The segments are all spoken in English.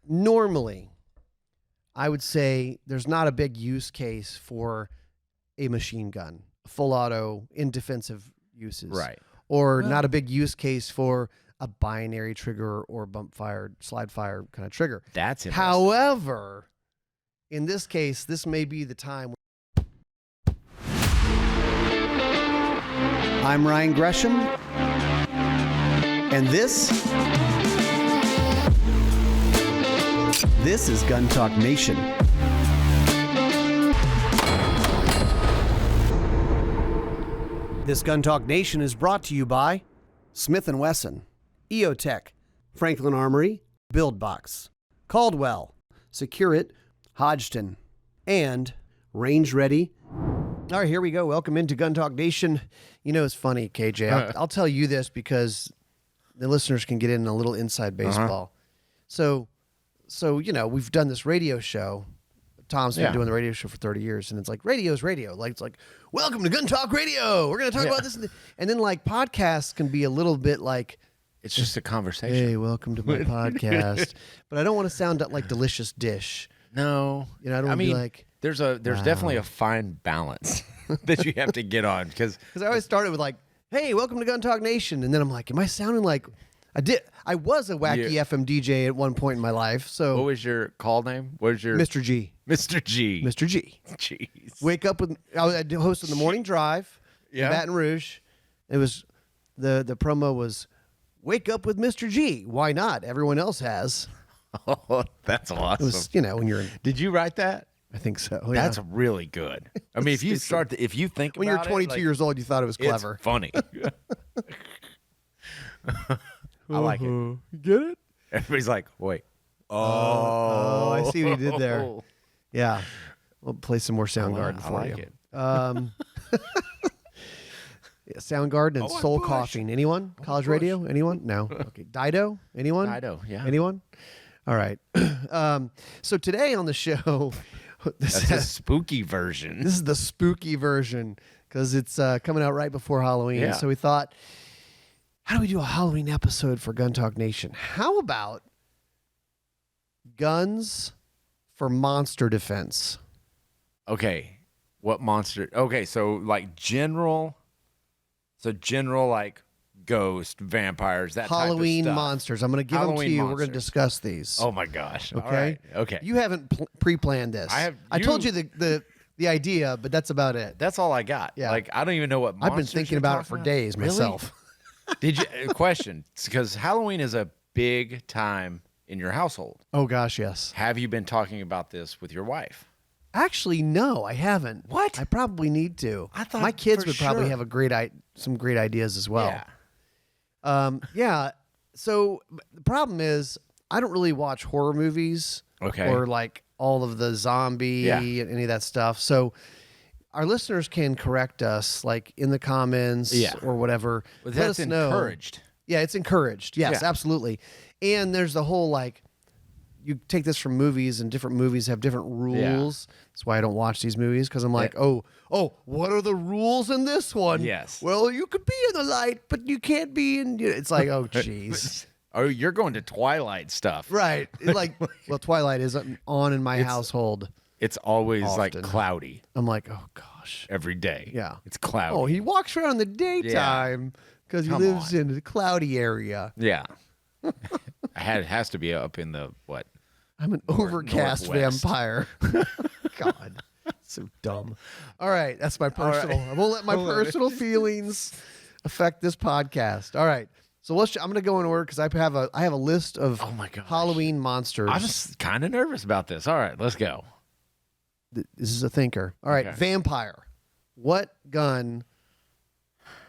normally, I would say there's not a big use case for a machine gun, full auto in defensive uses. Right. Or not a big use case for a binary trigger or bump fire, slide fire kind of trigger. That's interesting. However, in this case, this may be the time. I'm Ryan Gresham, and this is Gun Talk Nation. This Gun Talk Nation is brought to you by Smith & Wesson, EOTECH, Franklin Armory, BuildBox, Caldwell, SecureIt, Hodgdon, and Range Ready. All right, here we go. Welcome into Gun Talk Nation. You know, it's funny, KJ. I'll tell you this because the listeners can get in a little inside baseball. So you know, we've done this radio show. Tom's been doing the radio show for 30 years, and it's like, radio's radio. Like, it's like, welcome to Gun Talk Radio. We're going to talk about this. And then, like, podcasts can be a little bit like, it's just a conversation. Hey, welcome to my podcast. But I don't want to sound like Delicious Dish. No. You know, I don't want to be like, there's definitely a fine balance that you have to get on. Because I always started with like, hey, welcome to Gun Talk Nation. And then I'm like, am I sounding like, I was a wacky FM DJ at one point in my life. So what was your call name? What was your Mr. G? Mr. G. Mr. G. Jeez. Wake up with I hosted the morning drive in Baton Rouge. It was the promo was wake up with Mr. G. Why not? Everyone else has. Oh, that's awesome. It was, you know, when you're Did you write that? I think so. Yeah. That's really good. I mean, if you think when about you're 22 years old, you thought it was clever. It's funny. I like it. You get it? Everybody's like, wait. Oh, I see what you did there. Yeah. We'll play some more Soundgarden for like you. it. Yeah, Soundgarden and Soul Coughing. Anyone? College radio? Anyone? No. Okay. Dido? Anyone? Dido, yeah. Anyone? All right. So today on the show, That's a spooky version. This is the spooky version because it's coming out right before Halloween. Yeah. So we thought, how do we do a Halloween episode for Gun Talk Nation? How about guns for monster defense? Okay. What monster? Okay, so like general like ghost, vampires, that Halloween type of stuff. monsters. I'm going to give them to Halloween you. monsters. We're going to discuss these. Oh my gosh. Okay. All right. Okay. You haven't pre-planned this. I told you the idea, but that's about it. That's all I got. Yeah. Like I don't even know what monsters I've been thinking you're about it talking for about. days Really? myself. Did you question? Because Halloween is a big time in your household. Oh gosh, yes. Have you been talking about this with your wife? Actually, no, I haven't. What? I probably need to. I thought my kids for would probably sure. have some great ideas as well. Yeah. Yeah. So the problem is, I don't really watch horror movies. Okay. Or like all of the zombie and any of that stuff. So our listeners can correct us, like in the comments or whatever. But Let that's us know. encouraged. Yeah, it's encouraged. Yes, Yeah. absolutely. And there's the whole like, you take this from movies, and different movies have different rules. That's why I don't watch these movies, because I'm like, oh, what are the rules in this one? Yes. Well, you could be in the light, but you can't be in. It's like, oh, jeez. Oh, you're going to Twilight stuff. Right. Like, well, Twilight isn't on in my household. It's always Often. like cloudy I'm like, oh gosh. every day. Yeah. It's cloudy. Oh, he walks around in the daytime because he Come lives on. in a cloudy area. Yeah. It has to be up in the what? I'm an overcast northwest. vampire. God, so dumb. All right, that's my personal. I won't let my personal feelings affect this podcast. All right, so I'm going to go in order because I have a list of Halloween monsters. I'm just kind of nervous about this. All right, let's go. This is a thinker. All right, Okay. vampire. What gun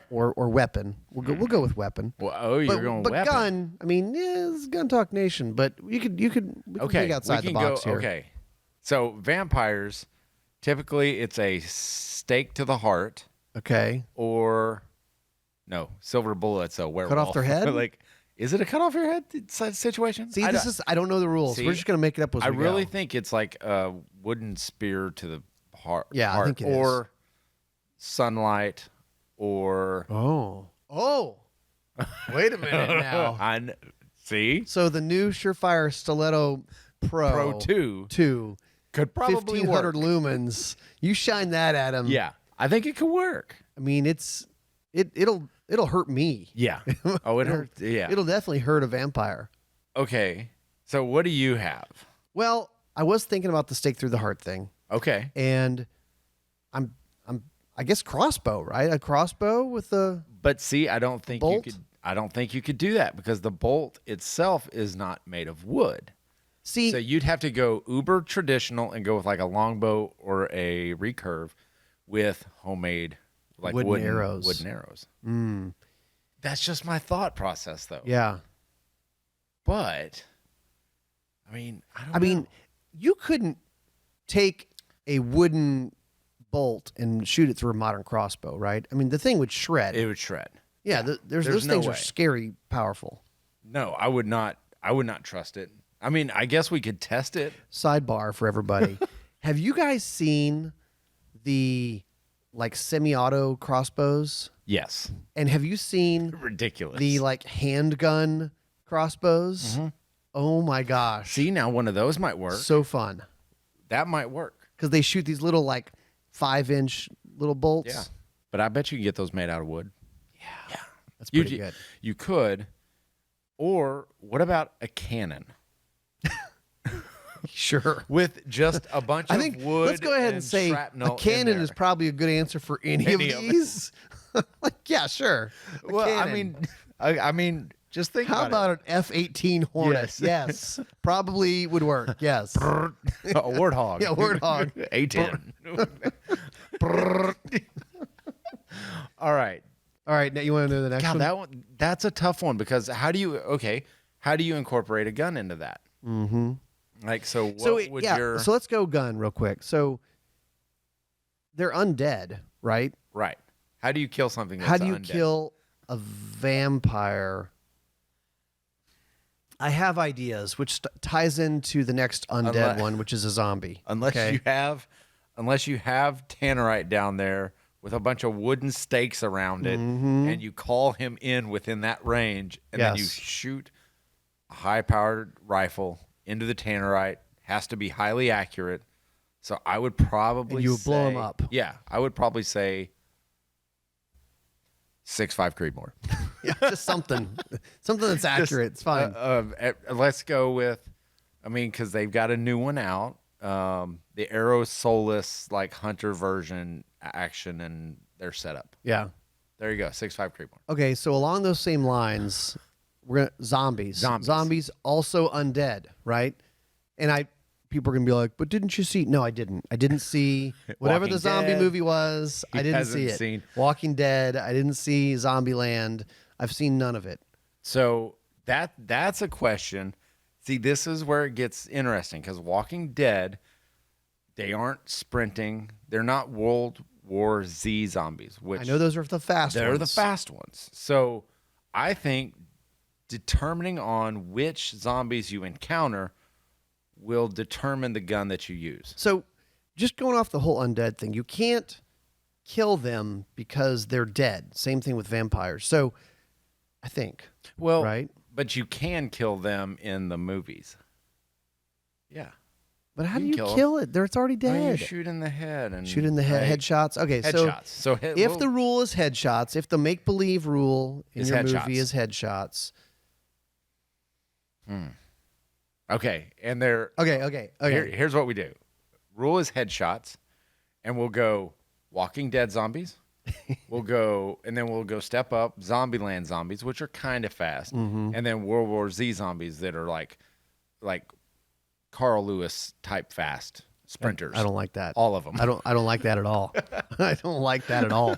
or weapon? We'll go with weapon. Well, you're going but weapon. gun. I mean, it's Gun Talk Nation, but we can think outside the box here. Okay, so vampires, typically it's a stake to the heart. Okay. Or no, silver bullet's a werewolf. Cut off their head? Like, is it a cut off your head situation? See, I don't know the rules. See, We're just gonna make it up as I we really go. think it's like a wooden spear to the heart. Yeah, I think it is. or sunlight, or Oh. Wait a minute now. See, So the new surefire stiletto Pro 2 2. could probably 1,500 work. lumens. You shine that at him. Yeah, I think it could work. I mean, it'll hurt me. Yeah. Oh, it hurts. Yeah. It'll definitely hurt a vampire. Okay. So what do you have? Well, I was thinking about the stake through the heart thing, Okay. and I guess crossbow, right? A crossbow with a But see, I don't think bolt? you could do that because the bolt itself is not made of wood. see. So you'd have to go uber traditional and go with like a longbow or a recurve with homemade like Wooden arrows. Wooden arrows. Mm, That's just my thought process though. yeah. But I mean, I mean, you couldn't take a wooden bolt and shoot it through a modern crossbow, right? I mean, the thing would shred. it would shred. yeah, those no things are way. scary, powerful. No, I would not trust it. I mean, I guess we could test it. Sidebar for everybody. Have you guys seen the like semi-auto crossbows? Yes. And have you seen Ridiculous. the like handgun crossbows? Mhm. Oh my gosh. See, now one of those might work. So fun. That might work. Because they shoot these little like 5-inch little bolts. Yeah. But I bet you can get those made out of wood. Yeah. That's pretty good. You could. Or what about a cannon? Sure. With just a bunch I of think wood. let's go ahead and say shrapnel a cannon in is there. probably a good answer for any of Any of it. these. Like, yeah, sure. A Well, cannon. I mean, just think How about an F-18 Hornet? Yes. Yes. Probably would work. Yes. a warthog. Yeah, warthog. A10. All right. All right, now you want to know the next God, one? that's a tough one because how do you incorporate a gun into that? Mm-hmm. Like, so what So would yeah, your so let's go gun real quick. So they're undead, right? right? How do you kill something? That's How do you undead? kill a vampire? I have ideas, which ties into the next undead Unless- one, which is a zombie. Unless okay? you have Tannerite down there with a bunch of wooden stakes around it, Mhm. and you call him in within that range, and then you Yes. shoot a high-powered rifle into the Tannerite. Has to be highly accurate. So I would probably And you would blow him say- up. Yeah, I would probably say 6.5 Creedmoor. Yeah, just something that's accurate. It's fine. Let's go with, I mean, because they've got a new one out, the Arrow Soulless like hunter version action and their setup. Yeah. There you go, 6.5 Creedmoor. Okay, so along those same lines, we're gonna zombies. Zombies also undead, right? And people are gonna be like, but didn't you see? No, I didn't. I didn't see whatever Walking the zombie Dead. movie was. I didn't see hasn't it. seen- Walking Dead. I didn't see Zombieland. I've seen none of it. So that's a question. See, this is where it gets interesting because Walking Dead, they aren't sprinting. They're not World War Z zombies, which I know those are the fast they're ones. the fast ones. So I think determining on which zombies you encounter will determine the gun that you use. So just going off the whole undead thing, you can't kill them because they're dead. Same thing with vampires. So I think, Well, right? but you can kill them in the movies. Yeah. But how You do can you kill kill it? It's already Oh, you dead. shoot in the head and Shoot in the head. like, Headshots. Okay, headshots. So if the rule is headshots, if the make-believe rule in Is your headshots. movie is headshots. Okay, and they're Okay. here's what we do. Rule is headshots, and we'll go Walking Dead zombies. We'll go step up Zombieland zombies, which are kind of fast, Mm-hmm. and then World War Z zombies that are like Carl Lewis type fast sprinters. I don't like that. all of them. I don't like that at all. I don't like that at all.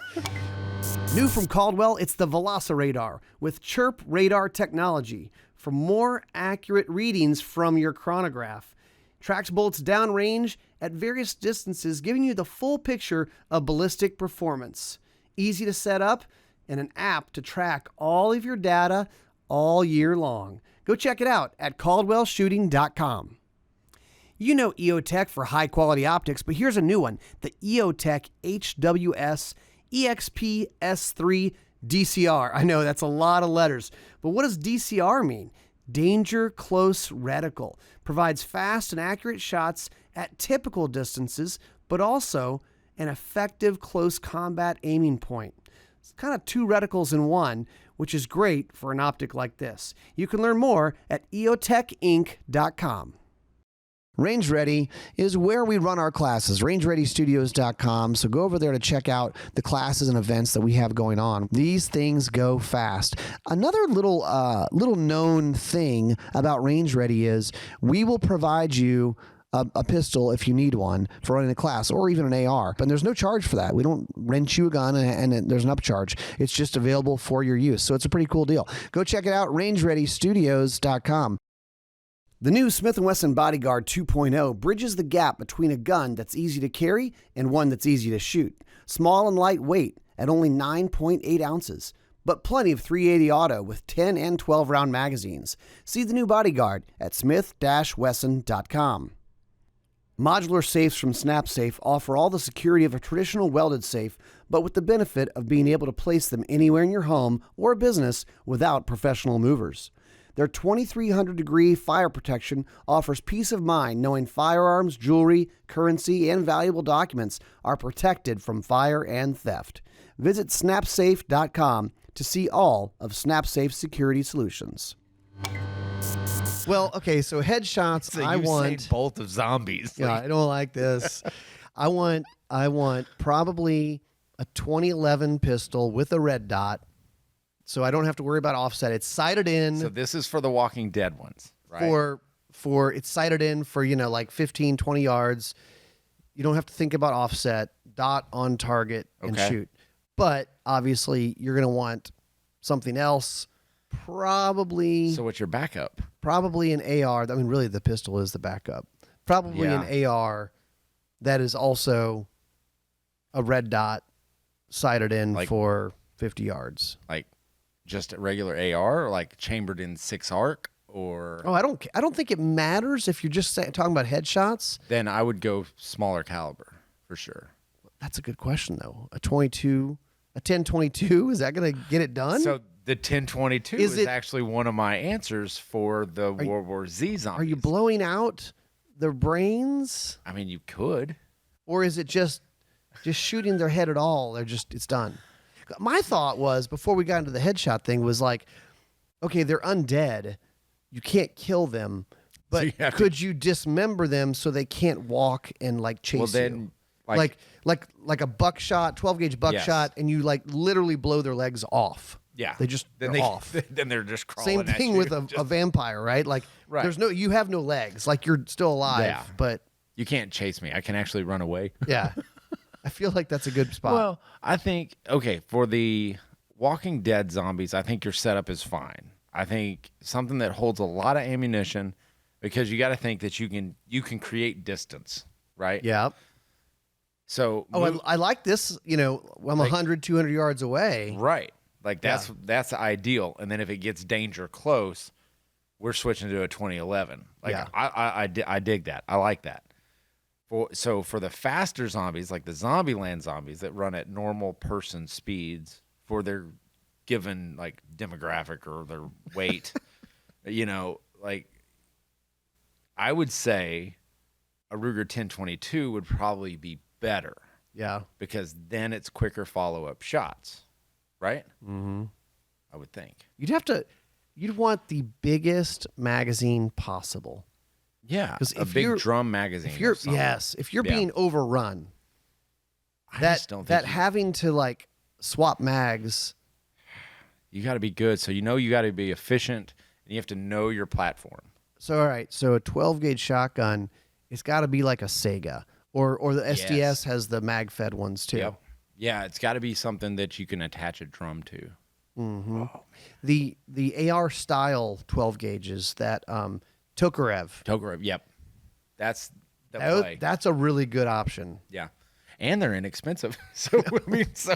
New from Caldwell, it's the Velociradar with Chirp radar technology for more accurate readings from your chronograph. Tracks bullets downrange at various distances, giving you the full picture of ballistic performance. Easy to set up and an app to track all of your data all year long. Go check it out at caldwellshooting.com. You know EOTECH for high-quality optics, but here's a new one, the EOTECH HWS EXP S3 DCR. I know that's a lot of letters, but what does DCR mean? Danger Close Reticle provides fast and accurate shots at typical distances, but also an effective close combat aiming point. It's kind of two reticles in one, which is great for an optic like this. You can learn more at EOTEChinc.com. Range Ready is where we run our classes, rangereadystudios.com. So go over there to check out the classes and events that we have going on. These things go fast. Another little known thing about Range Ready is we will provide you a pistol if you need one for running a class, or even an AR. But there's no charge for that. We don't rent you a gun and there's an upcharge. It's just available for your use. So it's a pretty cool deal. Go check it out, rangereadystudios.com. The new Smith & Wesson Bodyguard 2.0 bridges the gap between a gun that's easy to carry and one that's easy to shoot. Small and lightweight at only 9.8 ounces, but plenty of .380 auto with 10 and 12 round magazines. See the new Bodyguard at smith-wesson.com. Modular safes from SnapSafe offer all the security of a traditional welded safe, but with the benefit of being able to place them anywhere in your home or business without professional movers. Their 2300-degree fire protection offers peace of mind knowing firearms, jewelry, currency, and valuable documents are protected from fire and theft. Visit snapsafe.com to see all of SnapSafe's security solutions. Well, okay, so headshots, So I you want say bolt of zombies. Yeah, I don't like this. I want probably a 2011 pistol with a red dot, so I don't have to worry about offset. It's sighted in. So this is for the Walking Dead ones, right? For it's sighted in for, like 15, 20 yards. You don't have to think about offset, dot on target, and shoot. But obviously, you're going to want something else. Probably. So what's your backup? Probably an AR. I mean, really, the pistol is the backup. Probably an AR that is also a red dot sighted in for 50 yards. Like just a regular AR, or like chambered in 6 arc, or I don't think it matters if you're just talking about headshots. Then I would go smaller caliber for sure. That's a good question though. A 10-22, is that going to get it done? So the 10-22 is actually one of my answers for the World War Z zombies. Are you blowing out their brains? I mean, you could. Or is it just shooting their head at all? It's done. My thought was, before we got into the headshot thing, was like, okay, they're undead. You can't kill them, but so could you dismember them so they can't walk and chase you? Like a buckshot, 12-gauge buckshot, and you literally blow their legs off. Yeah, they're off. Then they're just crawling. Same thing with a vampire, right? Right. You have no legs. You're still alive, but you can't chase me. I can actually run away. Yeah. I feel like that's a good spot. Well, I think, for the Walking Dead zombies, I think your setup is fine. I think something that holds a lot of ammunition, because you got to think that you can create distance, right? Yeah. So I like this, I'm 100, 200 yards away. Right. That's ideal. And then if it gets danger close, we're switching to a 2011. I dig that. I like that. So for the faster zombies, like the Zombieland zombies that run at normal person speeds for their given demographic or their weight, I would say a Ruger 10/22 would probably be better. Yeah. Because then it's quicker follow-up shots, right? Mm-hmm. I would think. You'd want the biggest magazine possible. Yeah, a big drum magazine. If you're being overrun, having to swap mags, you got to be good. So you got to be efficient, and you have to know your platform. So all right, so a 12-gauge shotgun, it's got to be like a Sega, or the SDS has the mag-fed ones too. Yep. Yeah, it's got to be something that you can attach a drum to. Mm-hmm. Oh, the AR style 12 gauges that Tokarev, yep. That's the play. That's a really good option. Yeah. And they're inexpensive. So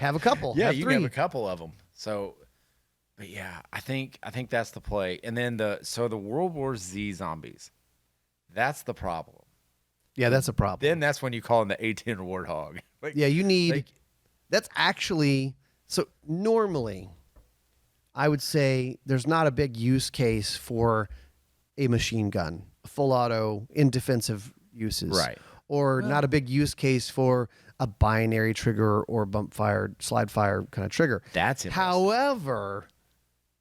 have a couple. Yeah, have you three. can have a couple of them. So but yeah, I think that's the play. And then the World War Z zombies. That's the problem. Yeah, that's a problem. Then that's when you call in the A10 Warthog. You need that's actually normally I would say there's not a big use case for a machine gun, full auto in defensive uses. Right. Or not a big use case for a binary trigger or bump fire, slide fire kind of trigger. That's interesting. However,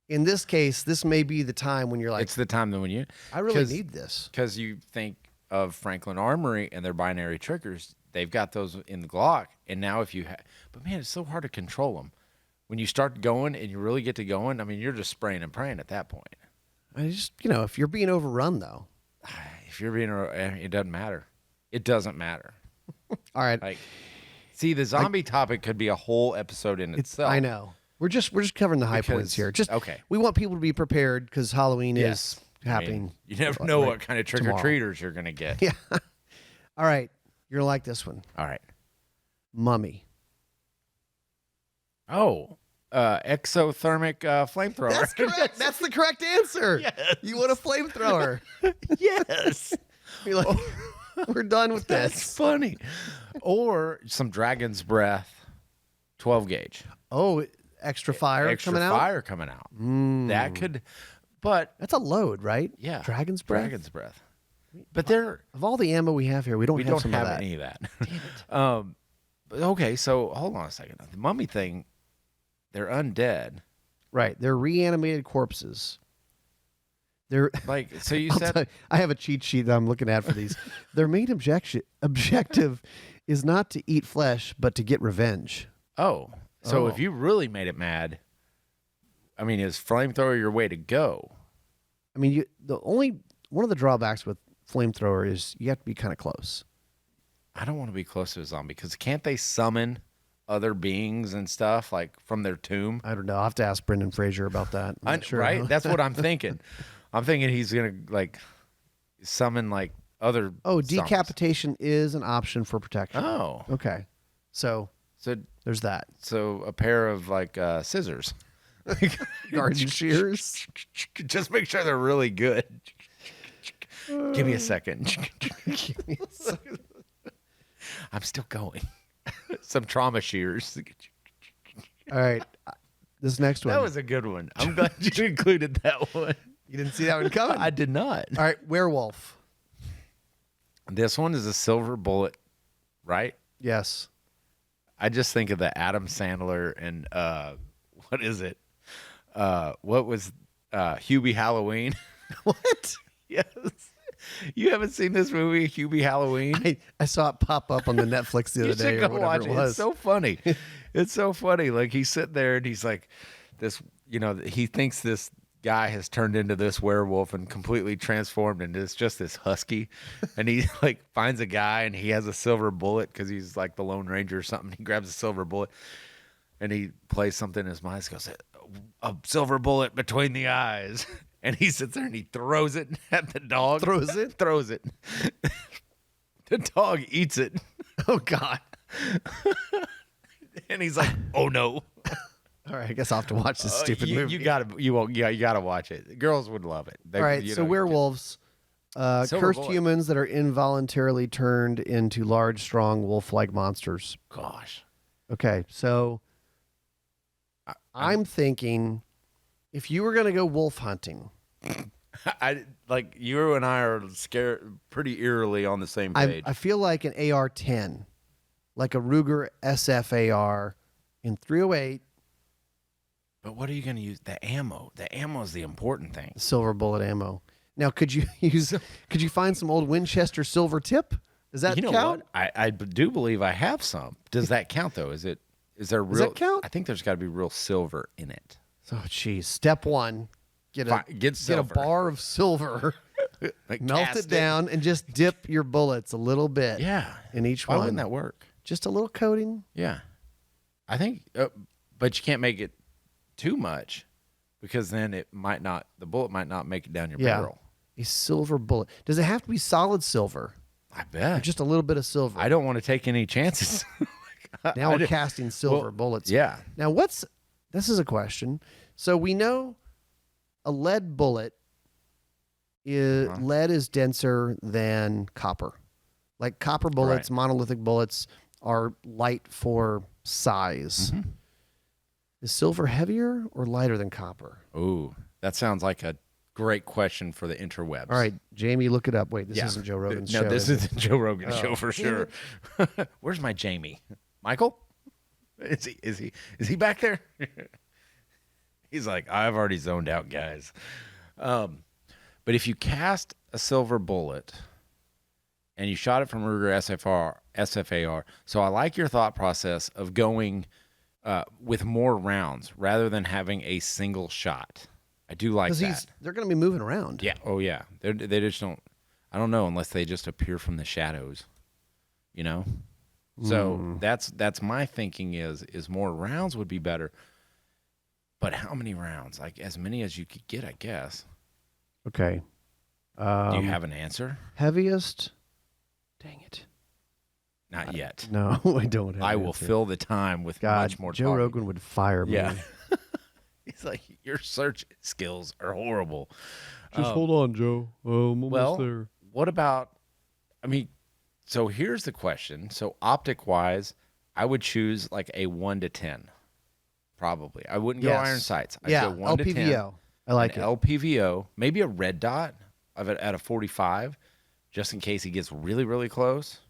in this case, this may be the time when you're like, it's the time that when you, I really need this. Because you think of Franklin Armory and their binary triggers, they've got those in the Glock. And now if you but man, it's so hard to control them. When you start going and you really get to going, I mean, you're just spraying and praying at that point. I just, if you're being overrun though. If you're being, it doesn't matter. It doesn't matter. All right. Like, see, the zombie topic could be a whole episode in itself. I know. We're just covering the high points here. Just okay. We want people to be prepared because Halloween is happening. I mean, you never know what kind of trick-or-treaters you're going to get. Yeah. All right. You're going to like this one. All right. Mummy. Oh, exothermic flamethrower. That's correct. That's the correct answer. Yes. You want a flamethrower. Yes. You're like, we're done with this. That's funny. Or some dragon's breath, 12 gauge. Oh, extra fire coming out? Extra fire coming out. That could, but. That's a load, right? Yeah. Dragon's breath? Dragon's breath. But they're. Of all the ammo we have here, we don't have some of that. Any of that. Damn it. Okay, so hold on a second. The mummy thing, they're undead. Right. They're reanimated corpses. They're like, so you I'll said tell you, I have a cheat sheet that I'm looking at for these. Their main objective is not to eat flesh, but to get revenge. oh. So if you really made it mad, I mean, is flamethrower your way to go? I mean, one of the drawbacks with flamethrower is you have to be kind of close. I don't want to be close to a zombie because can't they summon other beings and stuff like from their tomb? I don't know. I'll have to ask Brendan Fraser about that. I'm not sure. Right? That's what I'm thinking. I'm thinking he's gonna like summon like other. Oh, zombies. decapitation is an option for protection. Oh, Okay. So there's that. So a pair of like scissors, Garden shears. Just make sure they're really good. Give me a second. I'm still going. Some trauma shears. All right. This next one. That was a good one. I'm glad you included that one. You didn't see that one coming? I did not. All right. Werewolf. This one is a silver bullet, right? Yes. I just think of the Adam Sandler and what is it? What was Hubie Halloween? What? Yes. You haven't seen this movie, Hubie Halloween? I saw it pop up on the Netflix the other day or whatever it was. It's so funny. It's so funny. Like he's sitting there and he's like this, he thinks this guy has turned into this werewolf and completely transformed and it's just this husky. And he like finds a guy and he has a silver bullet because he's like the Lone Ranger or something. He grabs a silver bullet and he plays something in his mind. He goes, a silver bullet between the eyes. And he sits there and he throws it at the dog. Throws it? Throws it. The dog eats it. Oh, God. And he's like, oh, no. All right, I guess I'll have to watch this stupid movie. You gotta watch it. Girls would love it. All right, so werewolves, cursed humans that are involuntarily turned into large, strong, wolf-like monsters. Gosh. Okay, so I'm thinking if you were going to go wolf hunting. I like you and I are scared pretty eerily on the same page. I feel like an AR-10, like a Ruger SFAR in .308. But what are you going to use? The ammo. The ammo is the important thing. Silver bullet ammo. Now, could you find some old Winchester silver tip? Does that count? What? I do believe I have some. Does that count though? Is there real? Does that count? I think there's got to be real silver in it. Oh, geez. Step one, get a bar of silver, like melt it down, and just dip your bullets a little bit. Yeah. In each Why one. wouldn't that work? Just a little coating. Yeah. I think, but you can't make it too much because then the bullet might not make it down your barrel. A silver bullet. Does it have to be solid silver? I bet. Or just a little bit of silver. I don't want to take any chances. Now we're casting silver bullets. Yeah. Now this is a question. So we know a lead bullet lead is denser than copper. Like copper bullets, monolithic bullets are light for size. Is silver heavier or lighter than copper? Ooh, that sounds like a Great question for the interwebs. All right, Jamie, look it up. Wait, this isn't Joe Rogan's show. No, this is the Joe Rogan Oh, show for sure. Where's my Jamie? Michael? Is he back there? He's like, I've already zoned out, guys. But if you cast a silver bullet and you shot it from Ruger SFAR, so I like your thought process of going with more rounds rather than having a single shot. I do like that. They're going to be moving around. Yeah. Oh, yeah. They just don't. I don't know unless they just appear from the shadows. You know. So that's my thinking is more rounds would be better. But how many rounds? Like as many as you could get, I guess. Okay. Do you have an answer? Heaviest? Dang it. Not yet. No, I don't have I an will answer. fill the time with much more Joe talking. Rogan would fire me. Yeah. He's like, your search skills are horrible. Hold on, Joe. I'm almost there. What about, so here's the question. So optic-wise, I would choose like a 1 to 10, probably. I wouldn't go iron sights. I'd go 1 to 10. LPVO. I like it. LPVO, maybe a red dot of it at a 45, just in case he gets really, really close,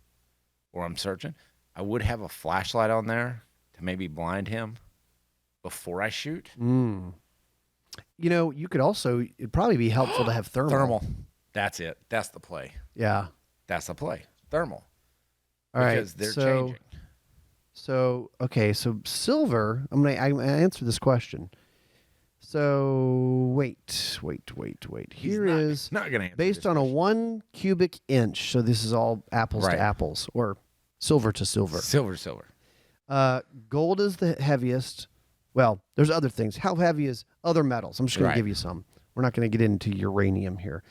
or I'm searching. I would have a flashlight on there to maybe blind him before I shoot. You know, you could also, it'd probably be helpful to have thermal. Thermal. That's it. That's the play. Yeah. That's the play. Thermal. All right. Because they're changing. So, okay. So silver, I'm going to answer this question. So wait. Here is not gonna answer based this on a question. 1 cubic inch. So this is all apples to apples or silver to silver. Silver. Gold is the heaviest. Well, there's other things. How heavy is other metals? I'm just going to give you some. We're not going to get into uranium here.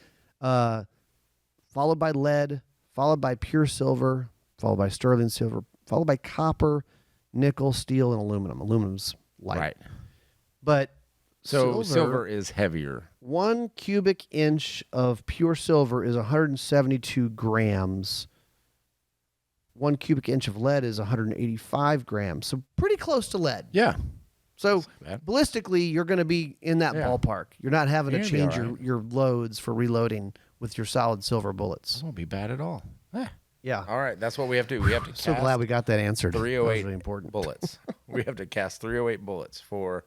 Followed by lead, followed by pure silver, followed by sterling silver, followed by copper, nickel, steel, and aluminum. Aluminum's light. Right. But so silver is heavier. 1 cubic inch of pure silver is 172 grams. 1 cubic inch of lead is 185 grams. So pretty close to lead. Yeah. So ballistically, you're going to be in that ballpark. You're not having to change your loads for reloading with your solid silver bullets. That won't be bad at all. Yeah. All right. That's what we have to do. We have to cast So glad we got that answered. 308 That was really important. bullets. We have to cast 308 bullets for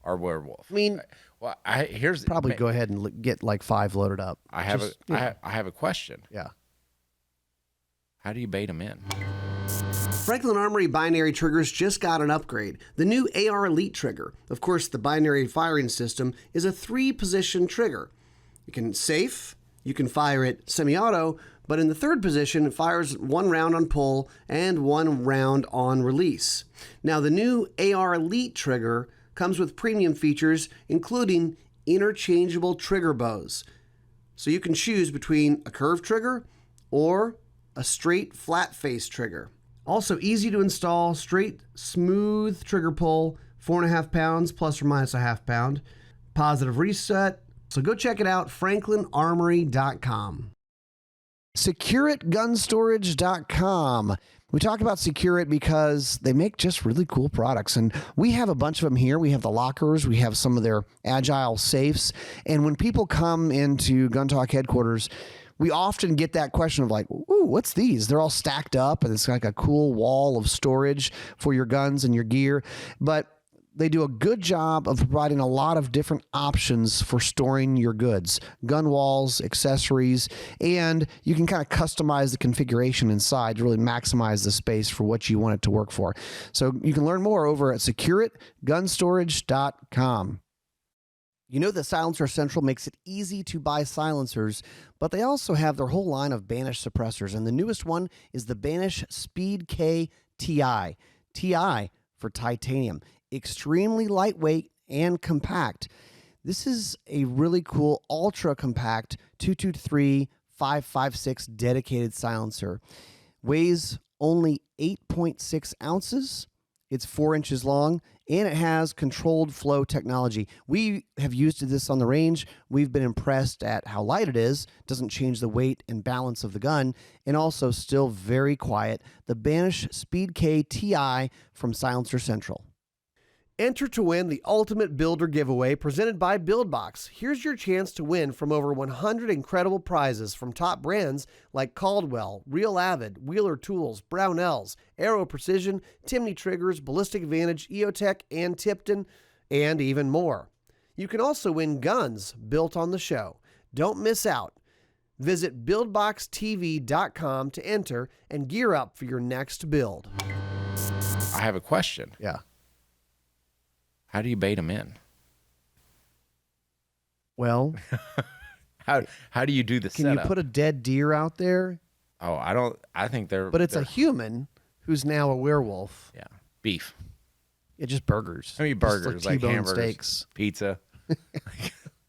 our werewolf. I mean, well, here's probably go ahead and get like 5 loaded up. I have a question. Yeah. How do you bait them in? Franklin Armory binary triggers just got an upgrade. The new AR Elite trigger. Of course, the binary firing system is a 3-position trigger. You can safe, you can fire it semi-auto, but in the 3rd position, it fires 1 round on pull and 1 round on release. Now, the new AR Elite trigger comes with premium features, including interchangeable trigger bows. So you can choose between a curved trigger or a straight flat face trigger. Also easy to install, straight, smooth trigger pull, 4.5 pounds plus or minus a half pound. Positive reset. So go check it out, franklinarmory.com. SecureItGunStorage.com. We talk about SecureIt because they make just really cool products, and we have a bunch of them here. We have the lockers, we have some of their agile safes, and when people come into Gun Talk headquarters, we often get that question of like, ooh, what's these? They're all stacked up, and it's like a cool wall of storage for your guns and your gear, but they do a good job of providing a lot of different options for storing your goods, gun walls, accessories, and you can kind of customize the configuration inside to really maximize the space for what you want it to work for. So you can learn more over at SecureItGunStorage.com. You know that Silencer Central makes it easy to buy silencers, but they also have their whole line of Banish suppressors, and the newest one is the Banish Speed K TI. TI for titanium. Extremely lightweight and compact. This is a really cool ultra compact 223-556 dedicated silencer. Weighs only 8.6 ounces. It's 4 inches long, and it has controlled flow technology. We have used this on the range. We've been impressed at how light it is. Doesn't change the weight and balance of the gun, and also still very quiet. The Banish Speed K TI from Silencer Central. Enter to win the Ultimate Builder Giveaway presented by BuildBox. Here's your chance to win from over 100 incredible prizes from top brands like Caldwell, Real Avid, Wheeler Tools, Brownells, Aero Precision, Timney Triggers, Ballistic Advantage, EOTECH, and Tipton, and even more. You can also win guns built on the show. Don't miss out. Visit BuildBoxTV.com to enter and gear up for your next build. I have a question. Yeah. How do you bait them in? Well, How do you do the can setup? you put a dead deer out there? Oh, I don't. I think they're. But it's a they're- human who's now a werewolf. yeah, beef. Yeah, just burgers. I mean, Just burgers like T-bone hamburgers, steaks. pizza.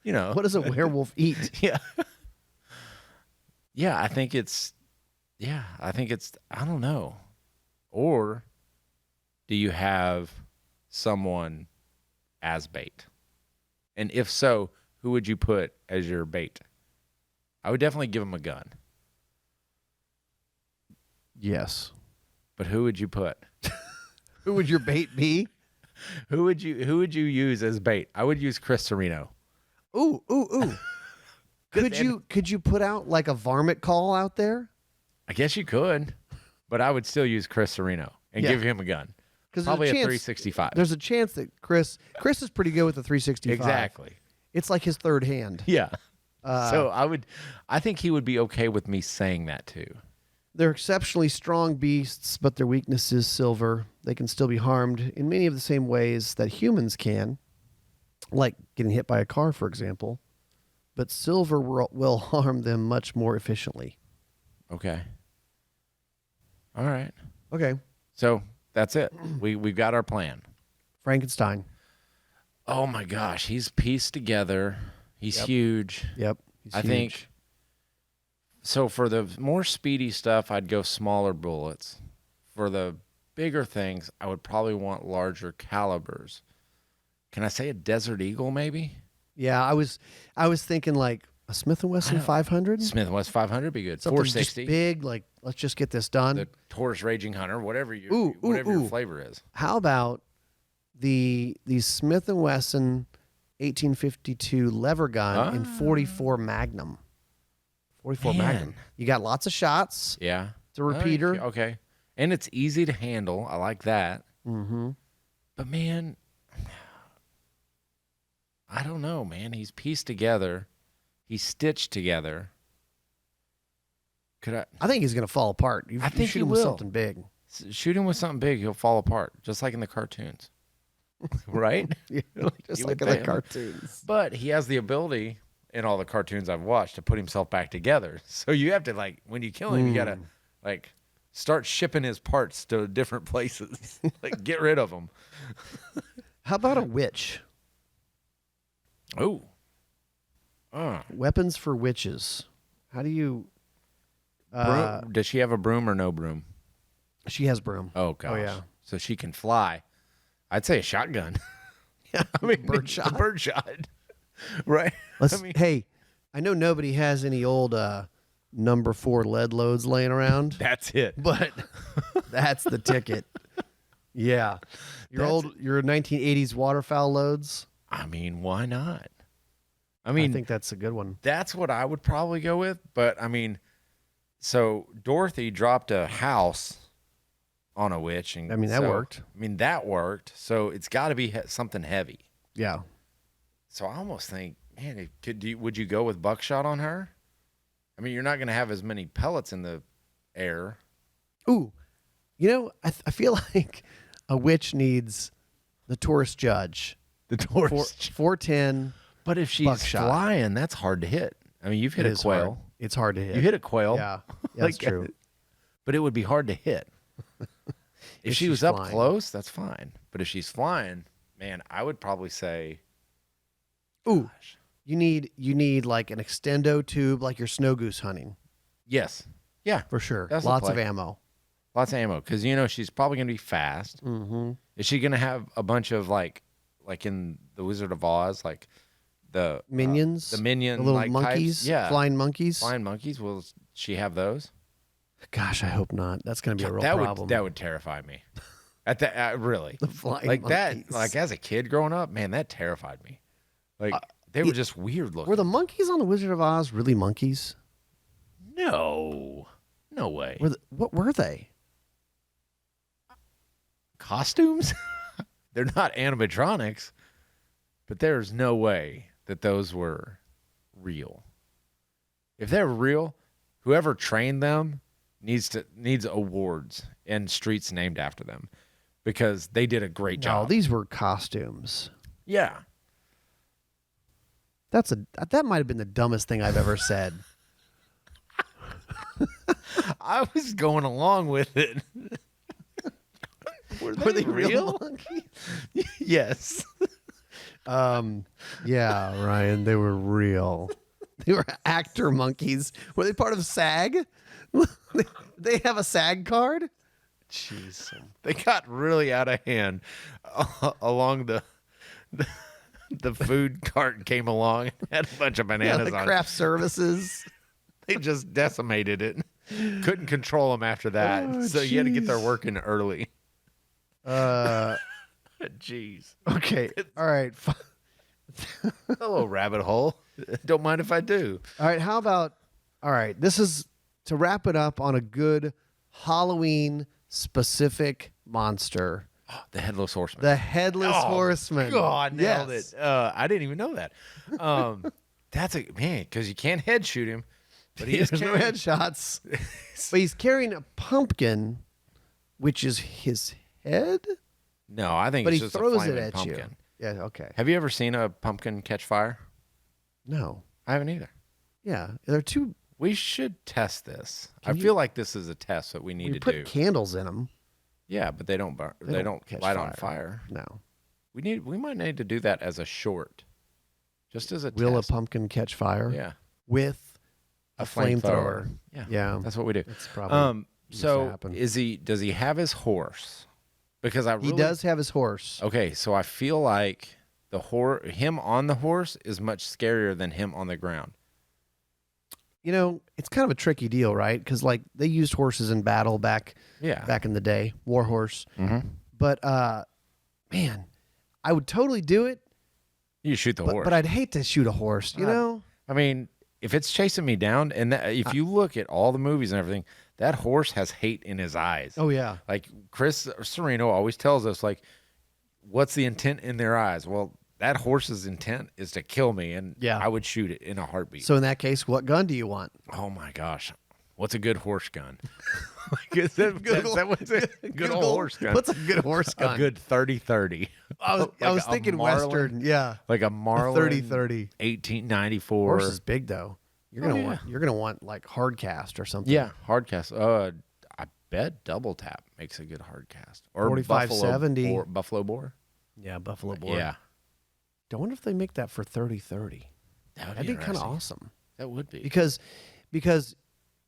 You know What does a werewolf eat? Yeah. Yeah, I think it's. Yeah, I think it's. I don't know. Or do you have someone as bait? And if so, who would you put as your bait? I would definitely give him a gun. Yes. But who would you put? Who would your bait be? Who would you use as bait? I would use Chris Sereno. Ooh. Could you put out like a varmint call out there? I guess you could, but I would still use Chris Sereno and Yeah. give him a gun. Because Probably a 365. There's a chance that Chris is pretty good with the 365. Exactly. It's like his third hand. Yeah. So I think he would be okay with me saying that too. They're exceptionally strong beasts, but their weakness is silver. They can still be harmed in many of the same ways that humans can, like getting hit by a car, for example. But silver will harm them much more efficiently. Okay. All right. Okay. So that's it. We've got our plan. Frankenstein. Oh my gosh, he's pieced together. He's huge. Yep. He's I huge. think. So for the more speedy stuff, I'd go smaller bullets. For the bigger things, I would probably want larger calibers. Can I say a Desert Eagle maybe? Yeah, I was thinking like a Smith & Wesson 500. Smith & Wesson 500 be good. Something 460. just big, like let's just get this done. The Taurus Raging Hunter, whatever your Ooh. flavor is. How about the Smith & Wesson 1852 lever gun in 44 Magnum? 44 Man. Magnum. You got lots of shots. Yeah. It's a repeater. Okay. And it's easy to handle. I like that. Mm-hmm. But man, I don't know, man. He's pieced together. He's stitched together. I think he's going to fall apart. You I think shoot he him with will. something big. Shoot him with something big, he'll fall apart, just like in the cartoons. Right? Yeah, just You like would in the think. cartoons. But he has the ability in all the cartoons I've watched to put himself back together. So you have to, like, when you kill him, you got to, like, start shipping his parts to different places. Like, get rid of them. How about a witch? Oh. Weapons for witches. How do you... Does she have a broom or no broom? She has broom. Oh, gosh. Oh, yeah. So she can fly. I'd say a shotgun. Yeah, I mean, birdshot. A birdshot. Right? Hey, I know nobody has any old number 4 lead loads laying around, That's it. but that's the ticket. Yeah. Your 1980s waterfowl loads. I mean, why not? I I mean, think that's a good one. that's what I would probably go with. But, I mean, so Dorothy dropped a house on a witch. And I mean, that worked. I mean, that worked. So it's got to be something heavy. Yeah. So I almost think, man, would you go with buckshot on her? I mean, you're not going to have as many pellets in the air. Ooh, you know, I feel like a witch needs the tourist judge. The Taurus. 410. But if she's buckshot. flying, that's hard to hit. I mean, you've hit It a is quail. hard. It's hard to hit. You hit a quail. Yeah, that's Like, true. But it would be hard to hit. If she she's was up flying. close, that's fine. But if she's flying, man, I would probably say, Ooh, you need like an extendo tube, like you're snow goose hunting, yes. Yeah. for sure. That's the Lots of play. ammo. Lots of ammo. Because, you know, she's probably going to be fast. Mm-hmm. Is she going to have a bunch of, like in The Wizard of Oz, like the Minions, the minion, the little like, monkeys, types? Yeah. flying monkeys. Flying monkeys. Will she have those? Gosh, I hope not. That's going to be a real that problem. That would terrify me. At that, really, The flying like monkeys. that. Like as a kid growing up, man, that terrified me. Like they were just weird looking. Were the monkeys on the Wizard of Oz really monkeys? No way. What were they? Costumes? They're not animatronics, but there's no way that those were real. If they're real, whoever trained them needs awards and streets named after them because they did a great job. No, these were costumes. Yeah. That might have been the dumbest thing I've ever said. I was going along with it. Were they real? monkeys? Yes. Yeah, Ryan, they were real. They were actor monkeys. Were they part of SAG? They have a SAG card? Jeez. They got really out of hand along the food cart came along and had a bunch of bananas the on craft services. They just decimated it. Couldn't control them after that. Oh, so you had to get their work in early. Jeez. Okay. All right. Hello, rabbit hole. Don't mind if I do. All right. How about, all right. This is to wrap it up on a good Halloween specific monster. The Headless Horseman. The Headless Horseman. God, nailed Yes. it. I didn't even know that. That's a man because you can't head shoot him, but he is There's no headshots. But he's carrying a pumpkin, which is his head. No, I think But it's he just throws a it flaming at pumpkin. you. Yeah. Okay. Have you ever seen a pumpkin catch fire? No. I haven't either. Yeah. There are two. We should test this. I Can you- feel like this is a test that we need We to put do. candles in them. Yeah, but they don't burn. They don't catch light on fire. No. We might need to do that as a short, just as a Will test. a pumpkin catch fire? Yeah, With a flamethrower. Yeah, Yeah. that's what we do. That's probably so happen. does he have his horse? Because he does have his horse. Okay, so I feel like him on the horse is much scarier than him on the ground. You know, it's kind of a tricky deal, right? Because like they used horses in battle back in the day, war horse. Mm-hmm. But man, I would totally do it. You shoot the horse, But I'd hate to shoot a horse. You know. I mean, if it's chasing me down, and if you look at all the movies and everything, that horse has hate in his eyes. Oh yeah. Like Chris Sereno always tells us, like, what's the intent in their eyes? Well, that horse's intent is to kill me, and I would shoot it in a heartbeat. So in that case, what gun do you want? Oh my gosh, what's a good horse gun? Is that what's a good old horse gun? What's a good horse gun? A good 30-30. I was thinking Marlin, Western. Yeah. like a Marlin 30-30. 1894. Horse is big though. You're gonna want like hard cast or something. Yeah, hard cast. I bet double tap makes a good hard cast. Or 45-70. or Buffalo Boar. Yeah, Buffalo Boar. Yeah, I wonder if they make that for 30-30. That'd be kind of awesome. That would be Because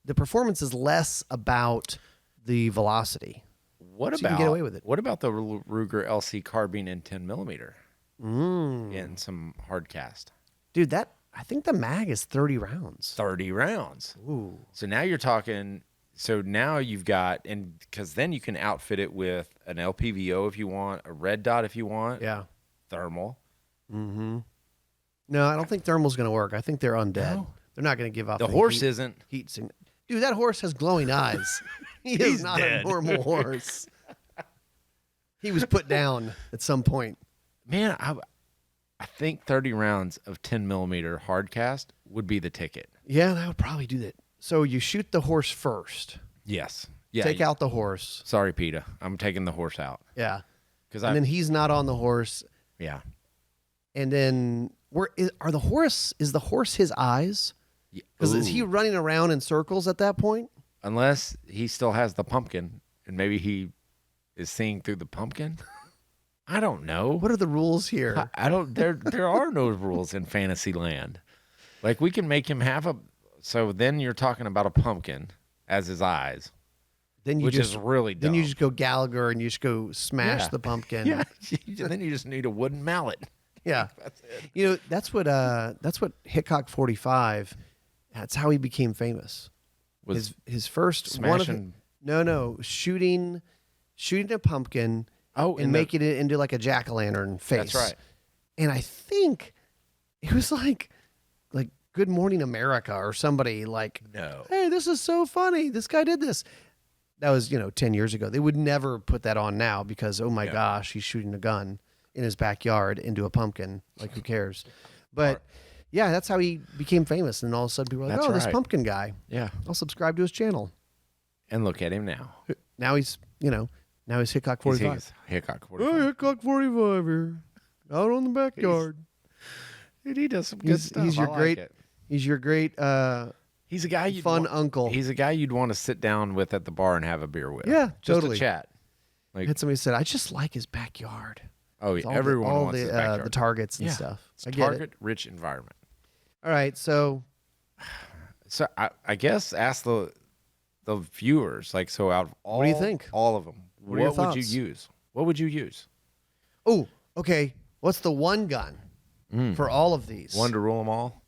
the performance is less about the velocity. What So you about can get away with it. What about the Ruger LC carbine in 10mm in some hard cast? Dude, I think the mag is 30 rounds. 30 rounds. Ooh. So now you're talking. So now you've got, and because then you can outfit it with an LPVO if you want, a red dot if you want, Yeah. thermal. Mm-hmm. No, I don't think thermal's going to work. I think they're undead. No. They're not going to give off The the horse heat, isn't. heat sign- Dude, that horse has glowing eyes. He is He's not dead. a normal horse. He was put down at some point. Man, I think 30 rounds of 10mm hard cast would be the ticket. Yeah, that would probably do that. So you shoot the horse first. Yes. Yeah. Take out the horse. Sorry, PETA. I'm taking the horse out. Yeah. Because And then he's not on the horse. yeah. And then is the horse his eyes? Because is he Ooh. running around in circles at that point? Unless he still has the pumpkin and maybe he is seeing through the pumpkin. I don't know. What are the rules here? I don't. There are no rules in Fantasyland. Like we can make him have a. So then you're talking about a pumpkin as his eyes, Then you which just is really dumb. then you just go Gallagher and you just go smash Yeah. the pumpkin. yeah. Then you just need a wooden mallet. Yeah. That's it. You know, that's what Hickok 45. That's how he became famous. Was His first one of smashing. shooting a pumpkin and making it into like a jack-o'-lantern face. That's right. And I think it was like Good Morning America or somebody like, No. hey, this is so funny. This guy did this. That was, 10 years ago. They would never put that on now because, oh my gosh, he's shooting a gun in his backyard into a pumpkin. Like, who cares? But yeah, that's how he became famous. And all of a sudden people were like, this pumpkin guy. Yeah. I'll subscribe to his channel. And look at him now. Now he's, now he's Hickok 45. He's Hickok 45. Oh, Hickok 45 here. Out on the backyard. Dude, he does some good stuff. He's your great... It. He's your great he's a guy uncle. He's a guy you'd want to sit down with at the bar and have a beer with. Yeah, just totally. to chat. I had somebody said, I just like his backyard. Oh, yeah. Everyone wants his backyard. The targets and stuff. It's a target-rich environment. All right, so I guess ask the viewers, like, so out of all, what do you think? All of them, what would you use? What would you use? Oh, okay. What's the one gun for all of these? One to rule them all?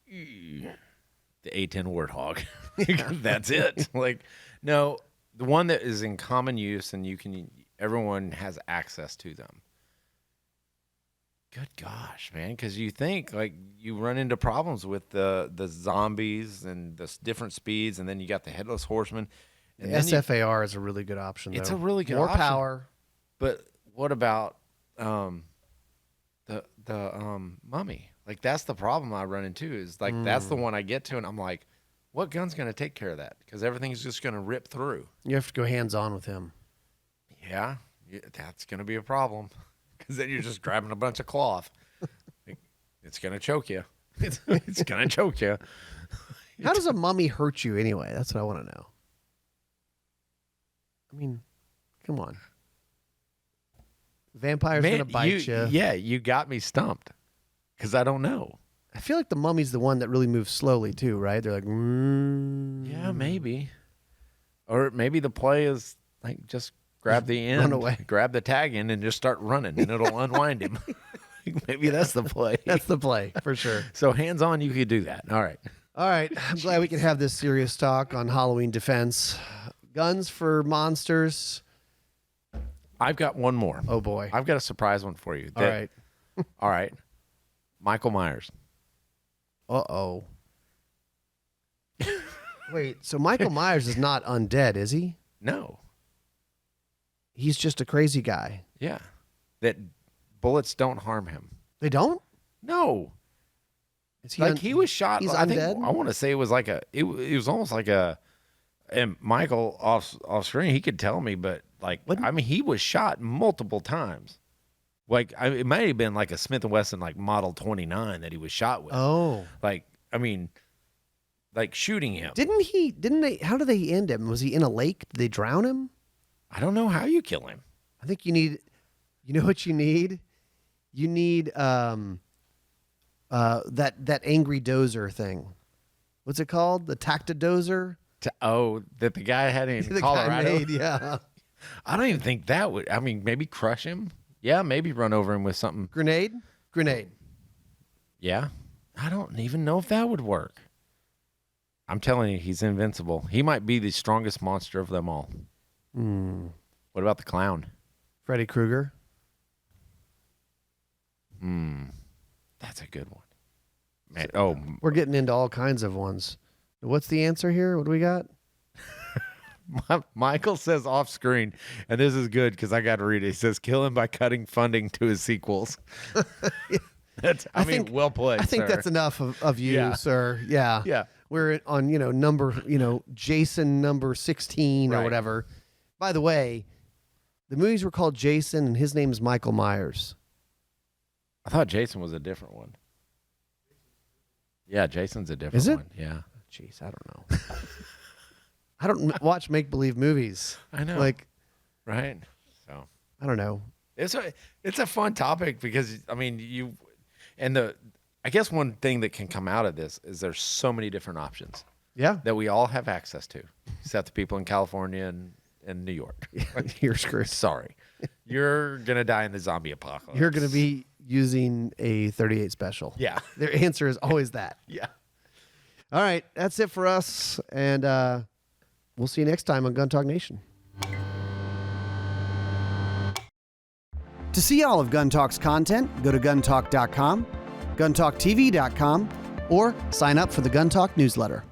The A10 Warthog. That's it. Like, no, the one that is in common use and everyone has access to them. Good gosh, man, because you think like you run into problems with the zombies and the different speeds, and then you got the Headless Horseman. And the SFAR is a really good option. It's a really good more option. Power. But what about the mummy? Like, that's the problem I run into is like that's the one I get to, and I'm like, what gun's going to take care of that? Because everything's just going to rip through. You have to go hands-on with him. Yeah, that's going to be a problem. Because then you're just grabbing a bunch of cloth. It's going to choke you. It's going to choke you. How does a mummy hurt you anyway? That's what I want to know. I mean, come on. Vampire's going to bite you. Yeah, you got me stumped. Because I don't know. I feel like the mummy's the one that really moves slowly too, right? They're like, yeah, maybe. Or maybe the play is like just grab the end, run away. Grab the tag in, and just start running, and it'll unwind him. Maybe that's the play. That's the play, for sure. So hands on, you could do that. All right. All right. I'm glad we can have this serious talk on Halloween defense. Guns for monsters. I've got one more. Oh, boy. I've got a surprise one for you. All right. All right. Michael Myers. Uh-oh. Wait, so Michael Myers is not undead, is he? No. He's just a crazy guy. Yeah. That bullets don't harm him. They don't? No. Is he like he was shot. He's I undead? think I want to say it was like it was almost like a. And Michael off screen, he could tell me, but like I mean, he was shot multiple times. Like it might have been like a Smith & Wesson like Model 29 that he was shot with. Oh. Like I mean, like shooting him. Didn't they? How did they end him? Was he in a lake? Did they drown him? I don't know how you kill him. I think you need. You know what you need? You need that angry dozer thing. What's it called? The tactidozer? That the guy had in the Colorado. Guy made, yeah. I don't even think that would. I mean, maybe crush him. Yeah, maybe run over him with something. Grenade. Yeah, I don't even know if that would work. I'm telling you, he's invincible. He might be the strongest monster of them all. What about the clown? Freddy Krueger. That's a good one. Man, we're getting into all kinds of ones. What's the answer here? What do we got? Michael says off screen, and this is good because I got to read it. He says, "Kill him by cutting funding to his sequels." I mean, well played. I think sir. that's enough of you, sir. Yeah. Yeah. We're on, Jason number 16 or whatever. By the way, the movies were called Jason, and his name is Michael Myers. I thought Jason was a different one. Yeah, Jason's a different one. Yeah. Jeez, I don't know. I don't watch make-believe movies. I know. Right? So I don't know. It's a fun topic because, I mean, I guess one thing that can come out of this is there's so many different options. Yeah. That we all have access to, except the people in California and New York. You're screwed. Sorry. You're going to die in the zombie apocalypse. You're going to be using a 38 special. Yeah. Their answer is always that. Yeah. All right. That's it for us. And, we'll see you next time on Gun Talk Nation. To see all of Gun Talk's content, go to guntalk.com, guntalktv.com, or sign up for the Gun Talk newsletter.